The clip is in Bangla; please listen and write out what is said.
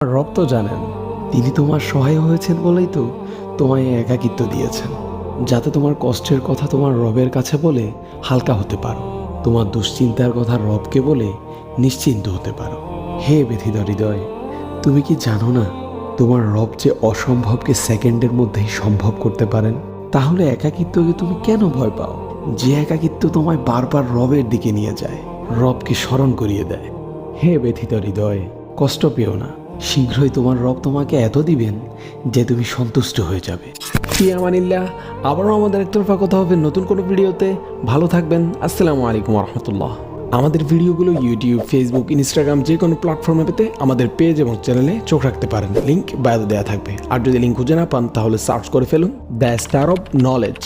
রব তো জানেন, তিনি তোমার সহায় হয়েছেন বলেই তো তোমায় একাকিত্ব দিয়েছেন, যাতে তোমার কষ্টের কথা তোমার রবের কাছে বলে হালকা হতে পারো, তোমার দুশ্চিন্তার কথা রবকে বলে নিশ্চিন্ত হতে পারো। হে ব্যথিত হৃদয়, তুমি কি জানো না তোমার রব যে অসম্ভবকে সেকেন্ডের মধ্যেই সম্ভব করতে পারেন? তাহলে একাকিত্বকে তুমি কেন ভয় পাও? যে একাকিত্ব তোমায় বারবার রবের দিকে নিয়ে যায়, রবকে স্মরণ করিয়ে দেয়। হে ব্যথিত হৃদয়, কষ্ট পেও না, শীঘ্রই তোমার রব তোমাকে এত দিবেন যে তুমি সন্তুষ্ট হয়ে যাবে। ফি আমানিল্লাহ। আবারও আমাদের একতরফা কথা হবে নতুন কোনো ভিডিওতে। ভালো থাকবেন। আসসালামু আলাইকুম রহমতুল্লাহ। আমাদের ভিডিওগুলো ইউটিউব, ফেসবুক, ইনস্টাগ্রাম যে কোনো প্ল্যাটফর্মে পেতে আমাদের পেজ এবং চ্যানেলে চোখ রাখতে পারেন। লিঙ্ক বায়োতে দেওয়া থাকবে। আর যদি লিঙ্ক খুঁজে না পান তাহলে সার্চ করে ফেলুন দ্য স্টার অফ নলেজ।